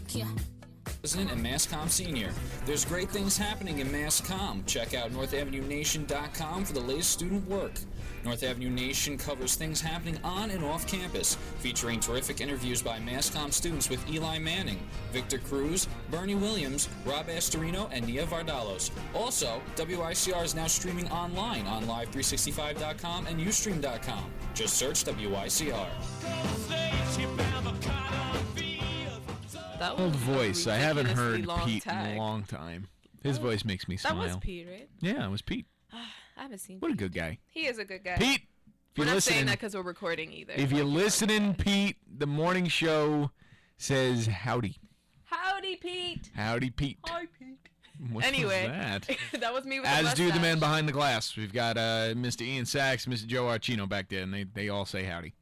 Yeah. President and MassCom Senior. There's great things happening in MassCom. Check out NorthAvenueNation.com for the latest student work. North Avenue Nation covers things happening on and off campus, featuring terrific interviews by MassCom students with Eli Manning, Victor Cruz, Bernie Williams, Rob Astorino, and Nia Vardalos. Also, WICR is now streaming online on Live365.com and Ustream.com. Just search WICR. That was Old voice. I haven't heard ridiculously long Pete tag. in a long time. His voice makes me That smile. was Pete, right? Yeah, it was Pete. I haven't seen What a Pete. good guy. He is a good guy. Pete, if We're you're not saying listening, that because we're recording either. if you're Like, listening, Pete, the morning show says howdy. Howdy, Pete. Howdy, Pete. Hi, Pete. What Anyway, was that? that was me with As the do the mustache. man behind the glass. We've got Mr. Ian Sachs, Mr. Joe Archino back there, and they all say howdy.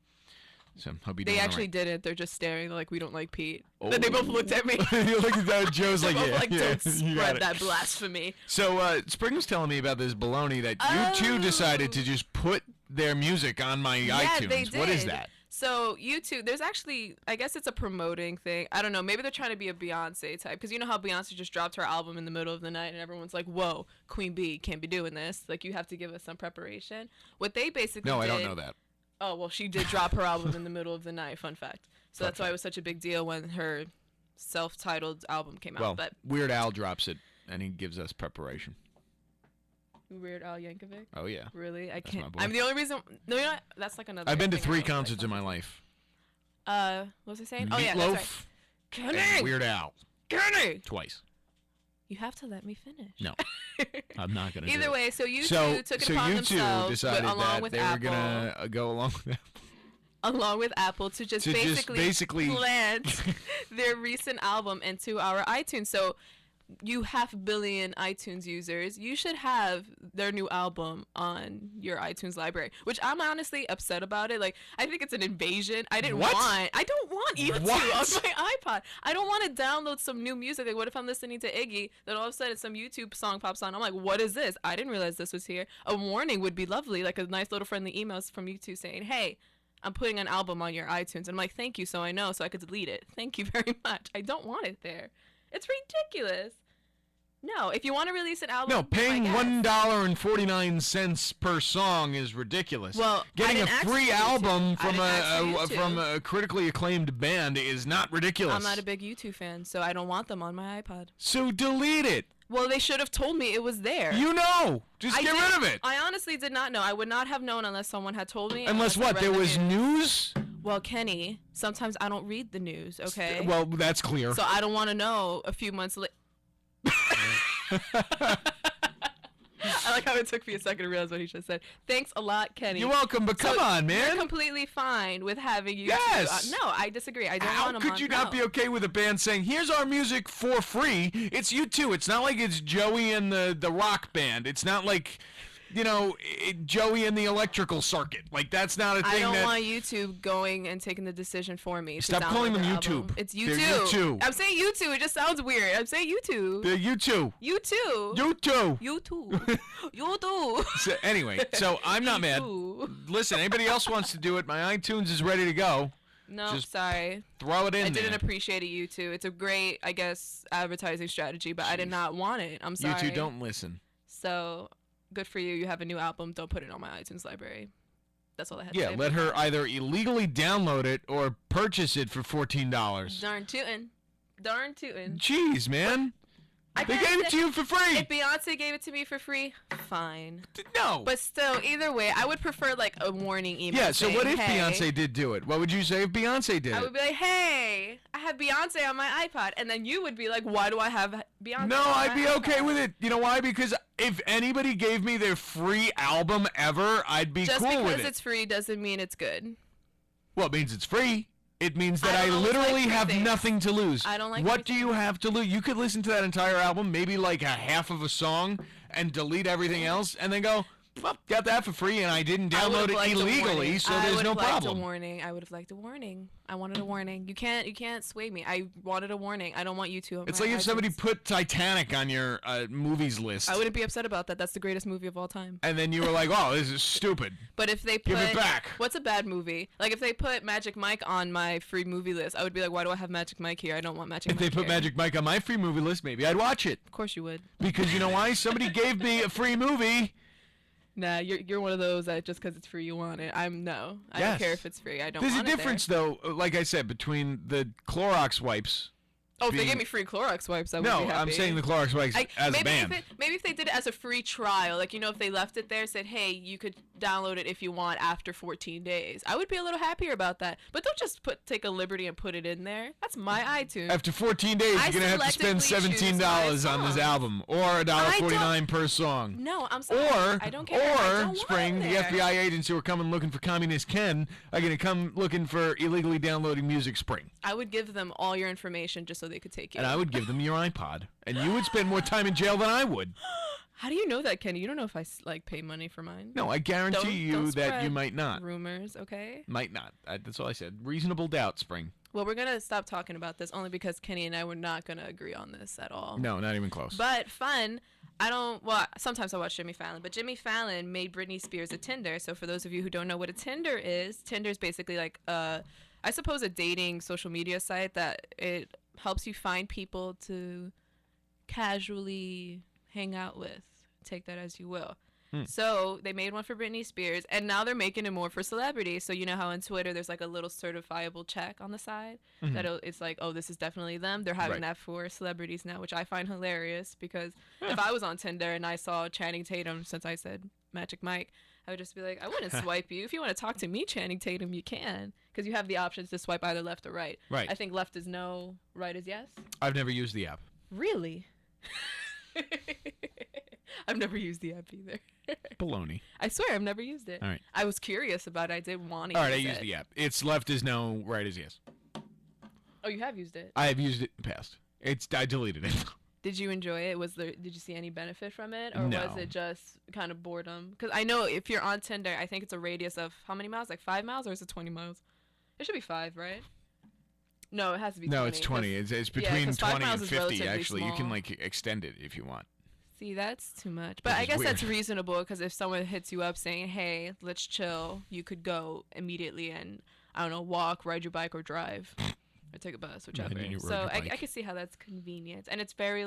So hope you They doing all actually right. didn't. They're just staring like we don't like Pete. Then they both looked at me. You look at that, Joe's They like, both yeah, like, yeah, don't you got spread it. that blasphemy. So Spring was telling me about this baloney that you two decided to just put their music on my Yeah, iTunes. they did. What is that? So YouTube, there's actually, I guess it's a promoting thing. I don't know. Maybe they're trying to be a Beyonce type. Because you know how Beyonce just dropped her album in the middle of the night and everyone's like, whoa, Queen Bee can't be doing this. Like, you have to give us some preparation. What they basically No, did. I don't know that. Oh, well, she did drop her album in the middle of the night. Fun fact. So that's why it was such a big deal when her self-titled album came out. Well, But Weird Al drops it, and he gives us preparation. Weird Al Yankovic? Oh, yeah. Really? I That's can't. my boy. I'm the only reason. No, you know what? That's like another. I've been to thing I 3 don't like concerts in my about life. What was I saying? Oh yeah, that's right. Meatloaf Kenny! and Weird Al. Kenny! Twice. You have to let me finish. No, I'm not going to do Either it. way, so you So, two took it so upon you two themselves, decided along that with they Apple, were going to go along with that. along with Apple, to just To just basically, basically- plant their recent album into our iTunes. So you 500 million iTunes users, you should have their new album on your iTunes library, which I'm honestly upset about it. Like, I think it's an invasion. I don't want you to on my iPod. I don't want to download some new music. Like, what if I'm listening to Iggy, then all of a sudden some YouTube song pops on? I'm like, what is this? I didn't realize this was here. A warning would be lovely, like a nice little friendly emails from YouTube saying, hey, I'm putting an album on your iTunes. And I'm like, thank you, so I know, so I could delete it. Thank you very much. I don't want it there. It's ridiculous. No, if you want to release an album, No, be paying my guest. $1.49 per song is ridiculous. Well, getting I a didn't ask free you to. album I from didn't ask you to. from a critically acclaimed band is not ridiculous. I'm not a big YouTube fan, so I don't want them on my iPod. So delete it. Well, they should have told me it was there. You know, just I get didn't- rid of it. I honestly did not know. I would not have known unless someone had told me. Unless I what? read There the was news. Well, Kenny, sometimes I don't read the news, okay? Well, that's clear. So I don't want to know a few months later. I like how it took me a second to realize what he just said. Thanks a lot, Kenny. You're welcome, but come So on, man. You're completely fine with having you. Yes. No, I disagree. I don't How want him could on. you not be okay with a band saying, "Here's our music for free"? It's you two. It's not like it's Joey and the rock band. It's not like, Joey and the electrical circuit. Like, that's not a thing. I don't want YouTube going and taking the decision for me. to Stop download calling them their YouTube. album. It's They're YouTube. YouTube. I'm saying YouTube. It just sounds weird. I'm saying YouTube. The you two. YouTube. You two. YouTube. YouTube. So, anyway, so I'm not mad. YouTube. Listen, anybody else wants to do it? My iTunes is ready to go. No, Just sorry. Throw it in I didn't there. appreciate it, YouTube. It's a great, I guess, advertising strategy, but I did not want it. I'm You sorry. two don't listen. So, good for you. You have a new album. Don't put it on my iTunes library. That's all I had to Yeah, say. let her either illegally download it or purchase it for $14. Darn tootin'. Darn tootin'. Jeez, man. I They can't gave it say- to you for free. If Beyonce gave it to me for free, fine. No. But still, either way, I would prefer like a warning email. Yeah, so saying, what if hey, Beyonce did do it? What would you say if Beyonce did I it? would be like, hey, I have Beyonce on my iPod. And then you would be like, why do I have Beyonce No, on I'd my be okay iPod? with it. You know why? Because if anybody gave me their free album ever, I'd be Just cool with because it. it's free doesn't mean it's good. Well, it means it's free. It means that I I don't always literally like free have things. nothing to lose. I don't like What free do you have to lose? You could listen to that entire album, maybe like a half of a song, and delete everything else, and then go, well, got that for free, and I didn't download it illegally, so there's no problem. I would have liked a warning. I wanted a warning. You can't sway me. I wanted a warning. I don't want you to. It's like if somebody put Titanic on your movies list. I wouldn't be upset about that. That's the greatest movie of all time. And then you were like, oh, this is stupid. But if they put... Give it back. What's a bad movie? Like, if they put Magic Mike on my free movie list, I would be like, why do I have Magic Mike here? I don't want Magic Mike here. If they put Magic Mike on my free movie list, maybe I'd watch it. Of course you would. Because you know why? Somebody gave me a free movie. Nah, you're one of those that just because it's free you want it. I don't care if it's free. I don't There's want it. There's a difference, though, like I said, between the Clorox wipes. Oh, if they gave me free Clorox wipes, I would be happy. No, I'm saying the Clorox wipes as a band. Maybe if they did it as a free trial, like, if they left it there, said, hey, you could download it if you want after 14 days. I would be a little happier about that. But don't just take a liberty and put it in there. That's my iTunes. After 14 days, you're going to have to spend $17 on this album, or $1.49 per song. No, I'm sorry. I don't care. Or, Spring, the FBI agents who are coming looking for Communist Ken are going to come looking for illegally downloading music, Spring. I would give them all your information just so they could take it. And I would give them your iPod. And you would spend more time in jail than I would. How do you know that, Kenny? You don't know if I pay money for mine. No, I guarantee you that you might not. Rumors, okay? Might not. That's all I said. Reasonable doubt, Spring. Well, we're going to stop talking about this only because Kenny and I were not going to agree on this at all. No, not even close. But fun. Sometimes I watch Jimmy Fallon, but Jimmy Fallon made Britney Spears a Tinder. So for those of you who don't know what a Tinder is basically like I suppose a dating social media site that it helps you find people to casually hang out with. Take that as you will. So they made one for Britney Spears, and now they're making it more for celebrities. So you know how on Twitter there's like a little certifiable check on the side that it's like, oh, this is definitely them. They're having that for celebrities now, which I find hilarious because if I was on Tinder and I saw Channing Tatum, since I said Magic Mike, I would just be like, I wouldn't swipe you. If you want to talk to me, Channing Tatum, you can, because you have the options to swipe either left or right. Right. I think left is no, right is yes. I've never used the app. Really? I've never used the app either. Baloney. I swear I've never used it. All right. I was curious about it. I did want to use it. All right, I used the app. It's left is no, right is yes. Oh, you have used it? I have used it in the past. I deleted it. Did you enjoy it? Did you see any benefit from it? Or no. Was it just kind of boredom? Because I know if you're on Tinder, I think it's a radius of how many miles? Like 5 miles, or is it 20 miles? It should be 5, right? No, it has to be 20. No, it's 20. It's between 20 and 50, actually. Small. You can, extend it if you want. See, that's too much. But I guess that's reasonable because if someone hits you up saying, hey, let's chill, you could go immediately and, I don't know, walk, ride your bike, or drive. Or take a bus, whichever. So I can see how that's convenient. And it's very,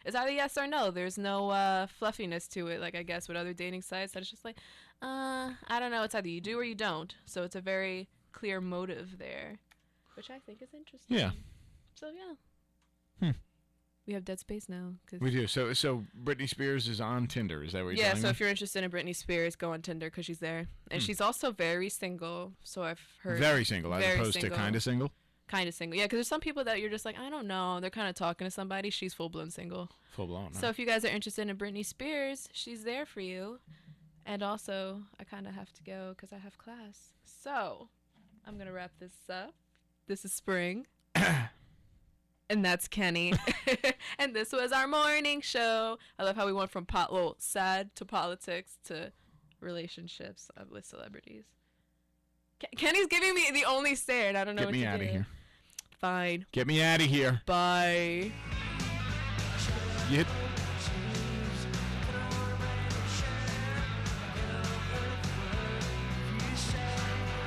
it's either yes or no. There's no fluffiness to it, I guess, with other dating sites. That it's just I don't know. It's either you do or you don't. So it's a very clear motive there, which I think is interesting. Yeah. So, yeah. We have dead space now. We do. So Britney Spears is on Tinder. Is that what you're telling me? Yeah, so if you're interested in Britney Spears, go on Tinder because she's there. And she's also very single, so I've heard. Very single, as opposed to kind of single? Kind of single. Yeah, because there's some people that you're just like, I don't know. They're kind of talking to somebody. She's full-blown single. Full-blown. So if you guys are interested in Britney Spears, she's there for you. And also, I kind of have to go because I have class. So I'm going to wrap this up. This is Spring. And that's Kenny. And this was our morning show. I love how we went from sad to politics to relationships with celebrities. Kenny's giving me the only stare, and I don't know what to do. Get me out of here. Fine. Get me out of here. Bye. You hit